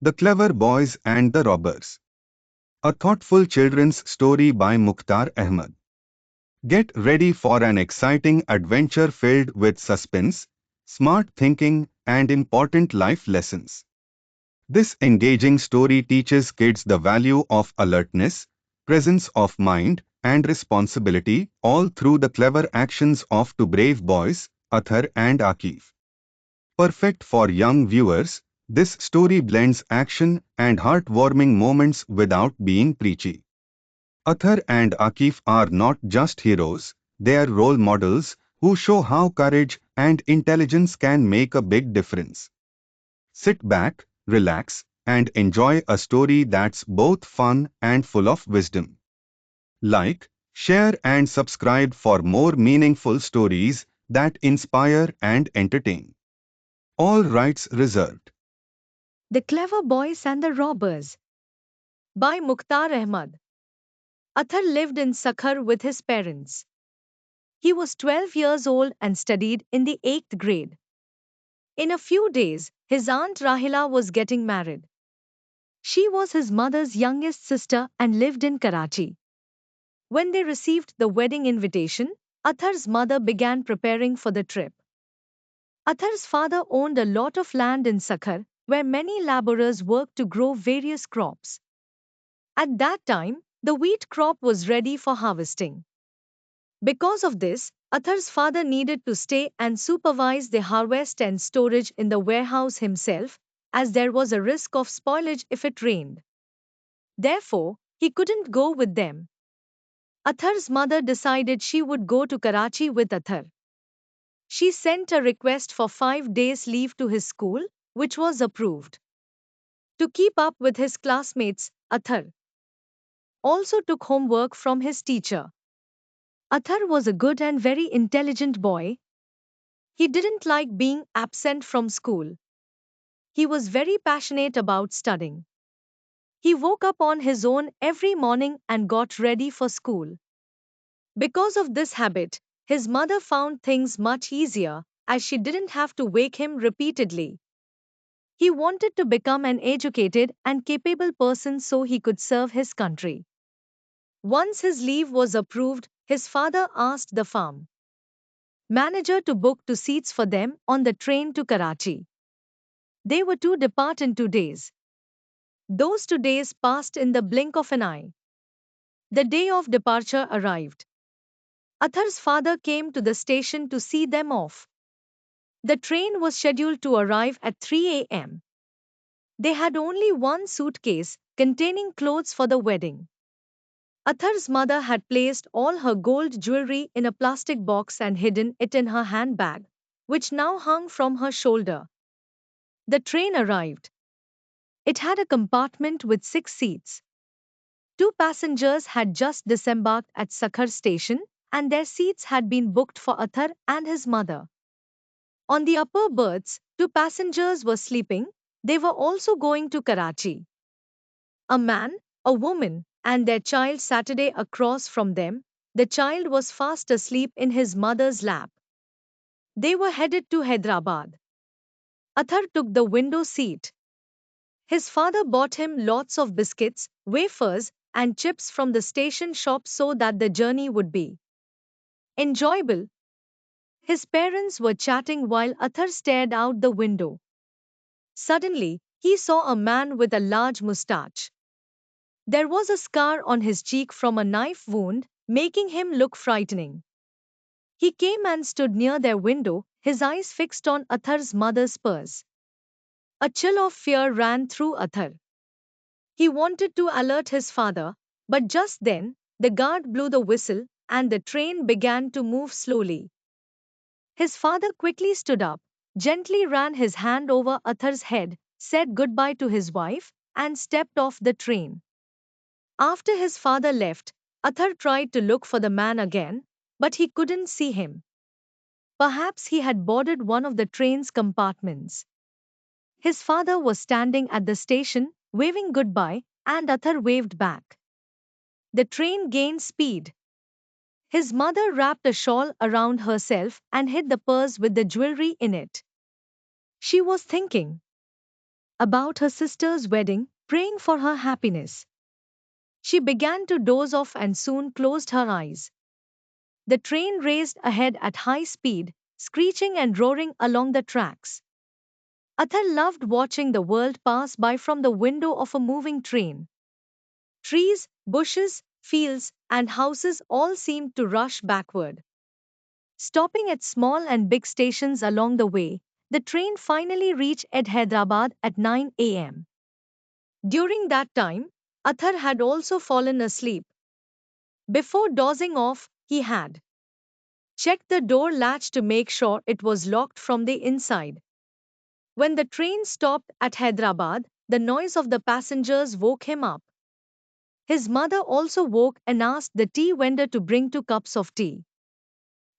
The Clever Boys and the Robbers. A thoughtful children's story by Mukhtar Ahmed. Get ready for an exciting adventure filled with suspense, smart thinking, and important life lessons. This engaging story teaches kids the value of alertness, presence of mind, and responsibility, all through the clever actions of two brave boys, Athar and Akif. Perfect for young viewers, this story blends action and heartwarming moments without being preachy. Athar and Akif are not just heroes, they are role models who show how courage and intelligence can make a big difference. Sit back, relax, and enjoy a story that's both fun and full of wisdom. Like, share and subscribe for more meaningful stories that inspire and entertain. All rights reserved. The Clever Boys and the Robbers by Mukhtar Ahmad. Athar lived in Sakhar with his parents. He was 12 years old and studied in the 8th grade. In a few days, his aunt Rahila was getting married. She was his mother's youngest sister and lived in Karachi. When they received the wedding invitation, Athar's mother began preparing for the trip. Athar's father owned a lot of land in Sakhar, where many laborers worked to grow various crops. At that time, the wheat crop was ready for harvesting. Because of this, Athar's father needed to stay and supervise the harvest and storage in the warehouse himself, as there was a risk of spoilage if it rained. Therefore, he couldn't go with them. Athar's mother decided she would go to Karachi with Athar. She sent a request for 5 days leave to his school, which was approved. To keep up with his classmates, Athar also took homework from his teacher. Athar was a good and very intelligent boy. He didn't like being absent from school. He was very passionate about studying. He woke up on his own every morning and got ready for school. Because of this habit, his mother found things much easier, as she didn't have to wake him repeatedly. He wanted to become an educated and capable person so he could serve his country. Once his leave was approved, his father asked the farm manager to book 2 seats for them on the train to Karachi. They were to depart in 2 days. Those 2 days passed in the blink of an eye. The day of departure arrived. Athar's father came to the station to see them off. The train was scheduled to arrive at 3 a.m. They had only one suitcase containing clothes for the wedding. Athar's mother had placed all her gold jewelry in a plastic box and hidden it in her handbag, which now hung from her shoulder. The train arrived. It had a compartment with 6 seats. Two passengers had just disembarked at Sakhar station, and their seats had been booked for Athar and his mother. On the upper berths, two passengers were sleeping. They were also going to Karachi. A man, a woman, and their child Saturday across from them. The child was fast asleep in his mother's lap. They were headed to Hyderabad. Athar took the window seat. His father bought him lots of biscuits, wafers, and chips from the station shop so that the journey would be enjoyable. His parents were chatting while Athar stared out the window. Suddenly, he saw a man with a large mustache. There was a scar on his cheek from a knife wound, making him look frightening. He came and stood near their window, his eyes fixed on Athar's mother's purse. A chill of fear ran through Athar. He wanted to alert his father, but just then, the guard blew the whistle, and the train began to move slowly. His father quickly stood up, gently ran his hand over Athar's head, said goodbye to his wife, and stepped off the train. After his father left, Athar tried to look for the man again, but he couldn't see him. Perhaps he had boarded one of the train's compartments. His father was standing at the station, waving goodbye, and Athar waved back. The train gained speed. His mother wrapped a shawl around herself and hid the purse with the jewelry in it. She was thinking. about her sister's wedding, praying for her happiness. She began to doze off and soon closed her eyes. The train raced ahead at high speed, screeching and roaring along the tracks. Athar loved watching the world pass by from the window of a moving train. Trees, bushes, fields, and houses all seemed to rush backward. Stopping at small and big stations along the way, the train finally reached Hyderabad at 9 a.m. During that time, Athar had also fallen asleep. Before dozing off, he had checked the door latch to make sure it was locked from the inside. When the train stopped at Hyderabad, the noise of the passengers woke him up. His mother also woke and asked the tea vendor to bring 2 cups of tea.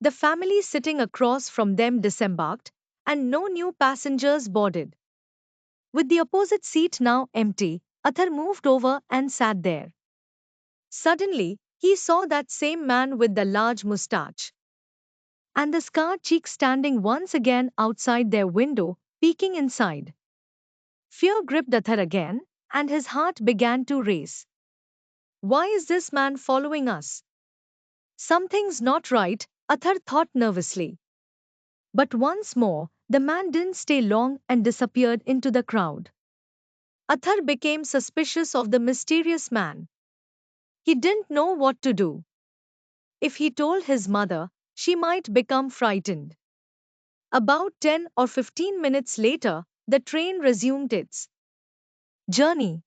The family sitting across from them disembarked, and no new passengers boarded. With the opposite seat now empty, Athar moved over and sat there. Suddenly, he saw that same man with the large moustache and the scarred cheek standing once again outside their window, peeking inside. Fear gripped Athar again, and his heart began to race. Why is this man following us? Something's not right, Athar thought nervously. But once more, the man didn't stay long and disappeared into the crowd. Athar became suspicious of the mysterious man. He didn't know what to do. If he told his mother, she might become frightened. About 10 or 15 minutes later, the train resumed its journey.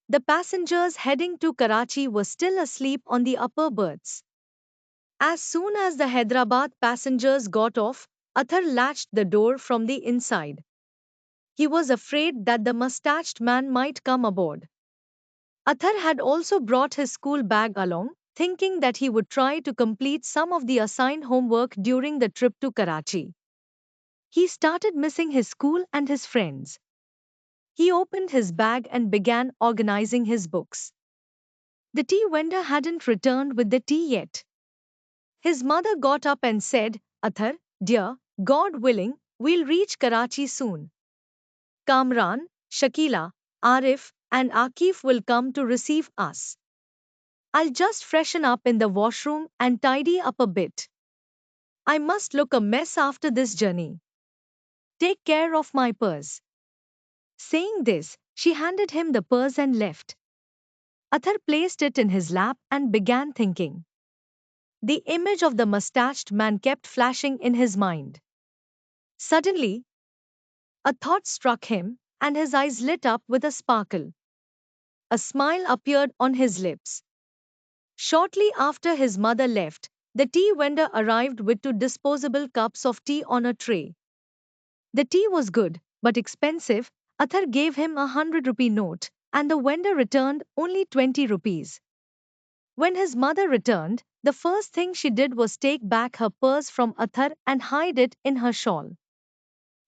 The passengers heading to Karachi were still asleep on the upper berths. As soon as the Hyderabad passengers got off, Athar latched the door from the inside. He was afraid that the mustached man might come aboard. Athar had also brought his school bag along, thinking that he would try to complete some of the assigned homework during the trip to Karachi. He started missing his school and his friends. He opened his bag and began organizing his books. The tea vendor hadn't returned with the tea yet. His mother got up and said, Athar, dear, God willing, we'll reach Karachi soon. Kamran, Shakila, Arif, and Akif will come to receive us. I'll just freshen up in the washroom and tidy up a bit. I must look a mess after this journey. Take care of my purse. Saying this, she handed him the purse and left. Athar placed it in his lap and began thinking. The image of the mustached man kept flashing in his mind. Suddenly, a thought struck him, and his eyes lit up with a sparkle. A smile appeared on his lips. Shortly after his mother left, the tea vendor arrived with 2 disposable cups of tea on a tray. The tea was good, but expensive. Athar gave him a 100 rupee note, and the vendor returned only 20 rupees. When his mother returned, the first thing she did was take back her purse from Athar and hide it in her shawl.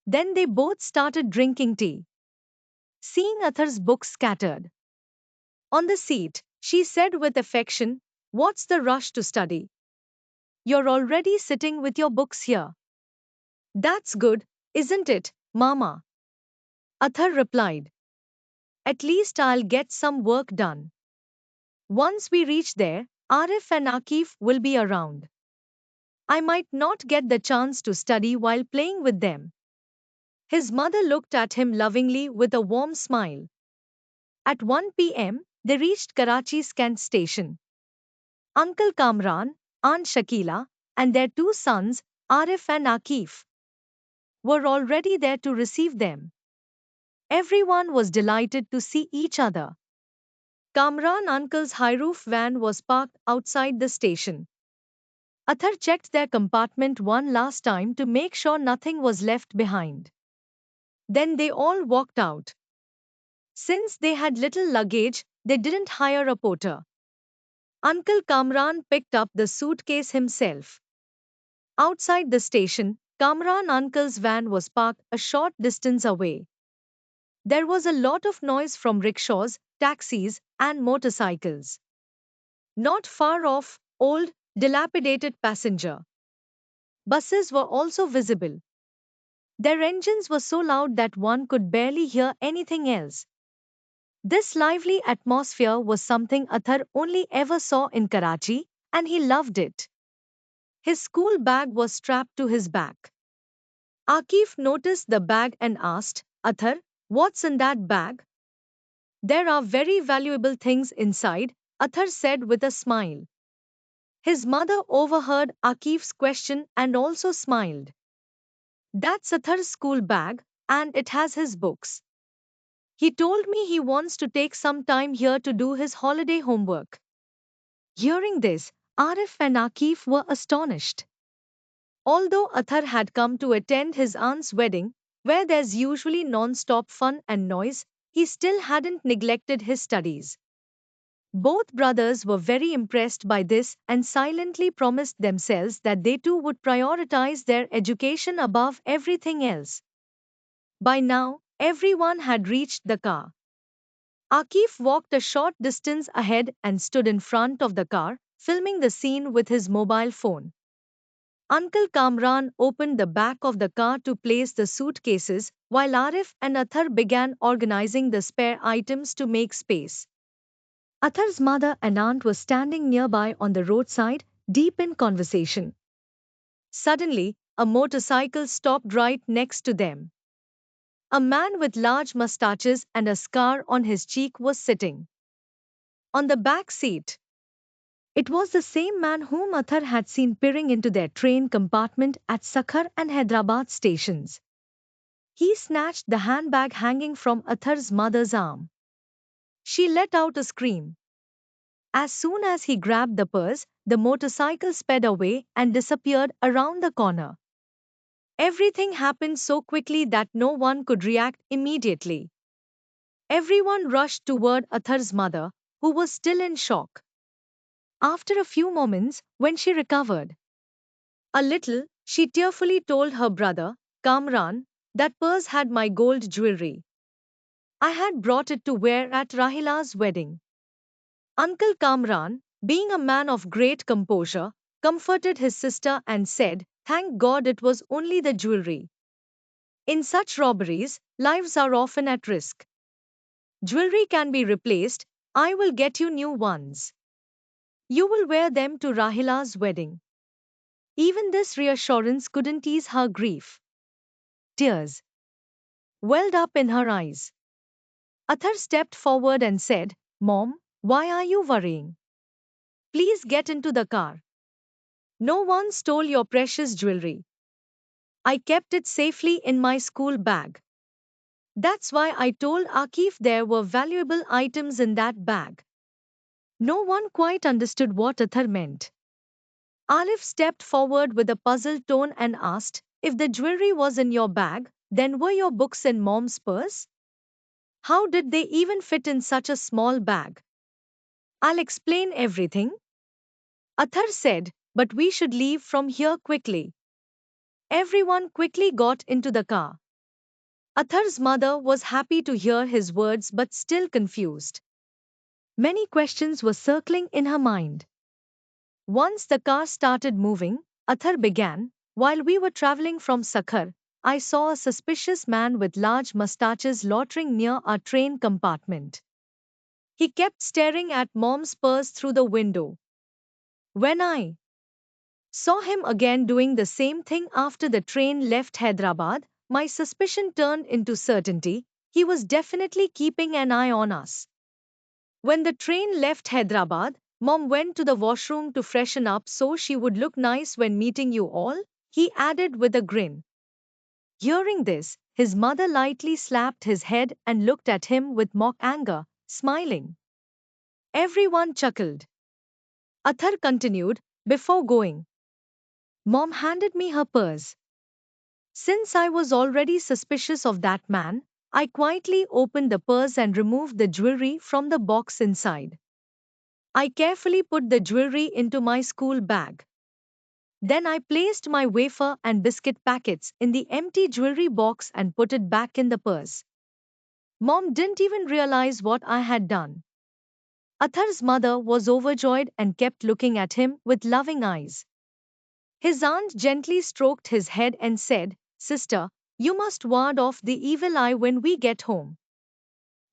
Then they both started drinking tea. Seeing Athar's books scattered on the seat, she said with affection, What's the rush to study? You're already sitting with your books here. That's good, isn't it, Mama? Athar replied. At least I'll get some work done. Once we reach there, Arif and Akif will be around. I might not get the chance to study while playing with them. His mother looked at him lovingly with a warm smile. At 1 p.m., they reached Karachi's Kent station. Uncle Kamran, Aunt Shakila, and their 2 sons, Arif and Akif, were already there to receive them. Everyone was delighted to see each other. Kamran uncle's high roof van was parked outside the station. Athar checked their compartment one last time to make sure nothing was left behind. Then they all walked out. Since they had little luggage, they didn't hire a porter. Uncle Kamran picked up the suitcase himself. Outside the station, Kamran uncle's van was parked a short distance away. There was a lot of noise from rickshaws, taxis, and motorcycles. Not far off, old, dilapidated passenger buses were also visible. Their engines were so loud that one could barely hear anything else. This lively atmosphere was something Athar only ever saw in Karachi, and he loved it. His school bag was strapped to his back. Akif noticed the bag and asked, Athar, what's in that bag? There are very valuable things inside, Athar said with a smile. His mother overheard Akif's question and also smiled. That's Athar's school bag, and it has his books. He told me he wants to take some time here to do his holiday homework. Hearing this, Arif and Akif were astonished. Although Athar had come to attend his aunt's wedding, where there's usually non-stop fun and noise, he still hadn't neglected his studies. Both brothers were very impressed by this and silently promised themselves that they too would prioritize their education above everything else. By now, everyone had reached the car. Akif walked a short distance ahead and stood in front of the car, filming the scene with his mobile phone. Uncle Kamran opened the back of the car to place the suitcases, while Arif and Athar began organizing the spare items to make space. Athar's mother and aunt were standing nearby on the roadside, deep in conversation. Suddenly, a motorcycle stopped right next to them. A man with large mustaches and a scar on his cheek was sitting on the back seat. It was the same man whom Athar had seen peering into their train compartment at Sakhar and Hyderabad stations. He snatched the handbag hanging from Athar's mother's arm. She let out a scream. As soon as he grabbed the purse, the motorcycle sped away and disappeared around the corner. Everything happened so quickly that no one could react immediately. Everyone rushed toward Athar's mother, who was still in shock. After a few moments, when she recovered a little, she tearfully told her brother, Kamran, that purse had my gold jewelry. I had brought it to wear at Rahila's wedding. Uncle Kamran, being a man of great composure, comforted his sister and said, Thank God it was only the jewelry. In such robberies, lives are often at risk. Jewelry can be replaced, I will get you new ones. You will wear them to Rahila's wedding. Even this reassurance couldn't ease her grief. Tears welled up in her eyes. Athar stepped forward and said, Mom, why are you worrying? Please get into the car. No one stole your precious jewelry. I kept it safely in my school bag. That's why I told Akif there were valuable items in that bag. No one quite understood what Athar meant. Arif stepped forward with a puzzled tone and asked, If the jewelry was in your bag, then were your books in mom's purse? How did they even fit in such a small bag? I'll explain everything, Athar said, but we should leave from here quickly. Everyone quickly got into the car. Athar's mother was happy to hear his words but still confused. Many questions were circling in her mind. Once the car started moving, Athar began, While we were traveling from Sakhar, I saw a suspicious man with large mustaches loitering near our train compartment. He kept staring at mom's purse through the window. When I saw him again doing the same thing after the train left Hyderabad, my suspicion turned into certainty. He was definitely keeping an eye on us. When the train left Hyderabad, Mom went to the washroom to freshen up so she would look nice when meeting you all, he added with a grin. Hearing this, his mother lightly slapped his head and looked at him with mock anger, smiling. Everyone chuckled. Athar continued, Before going, Mom handed me her purse. Since I was already suspicious of that man, I quietly opened the purse and removed the jewelry from the box inside. I carefully put the jewelry into my school bag. Then I placed my wafer and biscuit packets in the empty jewelry box and put it back in the purse. Mom didn't even realize what I had done. Athar's mother was overjoyed and kept looking at him with loving eyes. His aunt gently stroked his head and said, Sister, You must ward off the evil eye when we get home.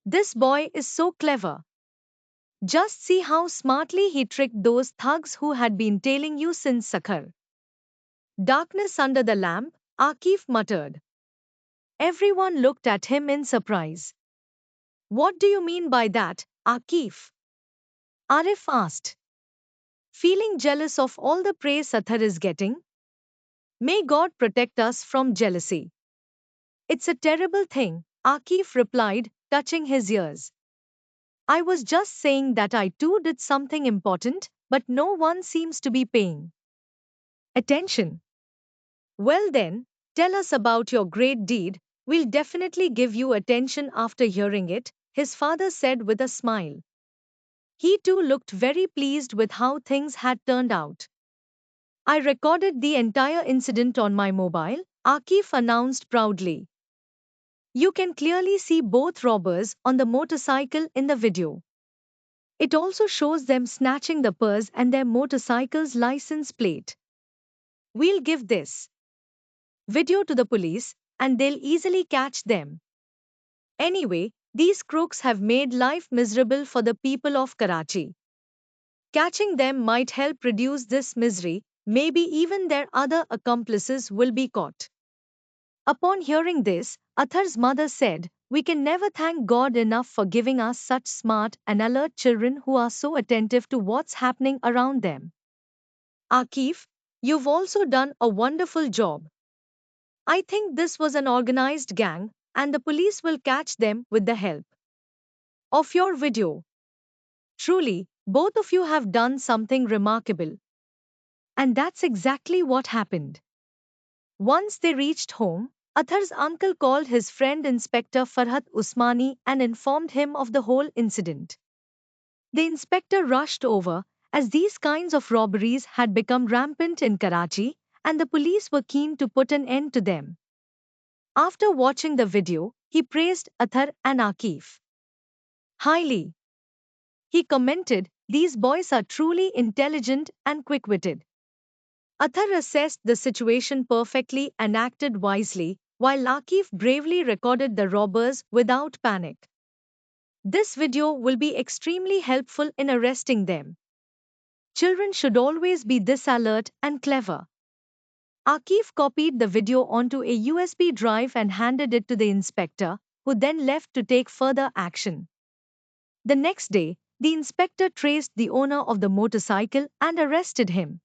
This boy is so clever. Just see how smartly he tricked those thugs who had been tailing you since Sakhar. Darkness under the lamp, Akif muttered. Everyone looked at him in surprise. What do you mean by that, Akif? Arif asked, feeling jealous of all the praise Athar is getting. May God protect us from jealousy. It's a terrible thing, Akif replied, touching his ears. I was just saying that I too did something important, but no one seems to be paying attention. Well then, tell us about your great deed. We'll definitely give you attention after hearing it, his father said with a smile. He too looked very pleased with how things had turned out. I recorded the entire incident on my mobile, Akif announced proudly. You can clearly see both robbers on the motorcycle in the video. It also shows them snatching the purse and their motorcycle's license plate. We'll give this video to the police, and they'll easily catch them. Anyway, these crooks have made life miserable for the people of Karachi. Catching them might help reduce this misery, maybe even their other accomplices will be caught. Upon hearing this, Athar's mother said, we can never thank God enough for giving us such smart and alert children who are so attentive to what's happening around them. Akif, you've also done a wonderful job. I think this was an organized gang, and the police will catch them with the help of your video. Truly, both of you have done something remarkable. And that's exactly what happened. Once they reached home, Athar's uncle called his friend Inspector Farhat Usmani and informed him of the whole incident. The inspector rushed over, as these kinds of robberies had become rampant in Karachi, and the police were keen to put an end to them. After watching the video, he praised Athar and Akif highly. He commented, these boys are truly intelligent and quick-witted. Athar assessed the situation perfectly and acted wisely, while Akif bravely recorded the robbers without panic. This video will be extremely helpful in arresting them. Children should always be this alert and clever. Akif copied the video onto a USB drive and handed it to the inspector, who then left to take further action. The next day, the inspector traced the owner of the motorcycle and arrested him.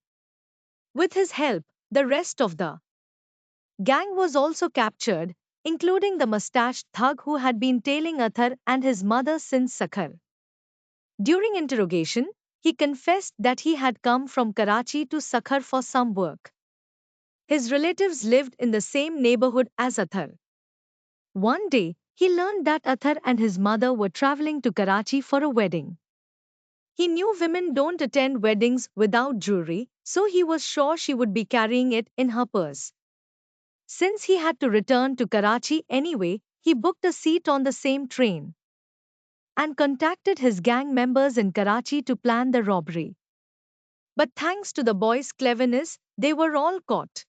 With his help, the rest of the gang was also captured, including the mustached thug who had been tailing Athar and his mother since Sakhar. During interrogation, he confessed that he had come from Karachi to Sakhar for some work. His relatives lived in the same neighborhood as Athar. One day, he learned that Athar and his mother were traveling to Karachi for a wedding. He knew women don't attend weddings without jewelry, so he was sure she would be carrying it in her purse. Since he had to return to Karachi anyway, he booked a seat on the same train and contacted his gang members in Karachi to plan the robbery. But thanks to the boys' cleverness, they were all caught.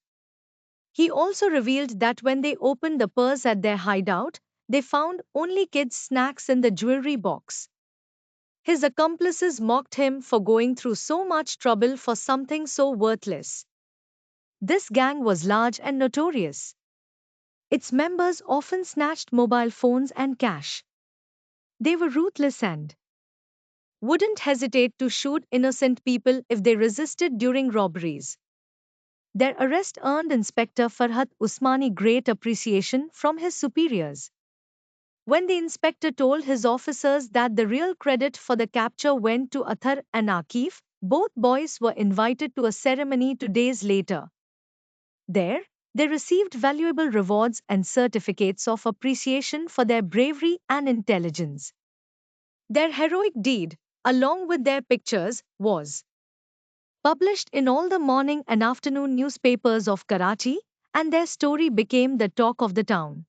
He also revealed that when they opened the purse at their hideout, they found only kids' snacks in the jewelry box. His accomplices mocked him for going through so much trouble for something so worthless. This gang was large and notorious. Its members often snatched mobile phones and cash. They were ruthless and wouldn't hesitate to shoot innocent people if they resisted during robberies. Their arrest earned Inspector Farhat Usmani great appreciation from his superiors. When the inspector told his officers that the real credit for the capture went to Athar and Akif, both boys were invited to a ceremony 2 days later. There, they received valuable rewards and certificates of appreciation for their bravery and intelligence. Their heroic deed, along with their pictures, was published in all the morning and afternoon newspapers of Karachi, and their story became the talk of the town.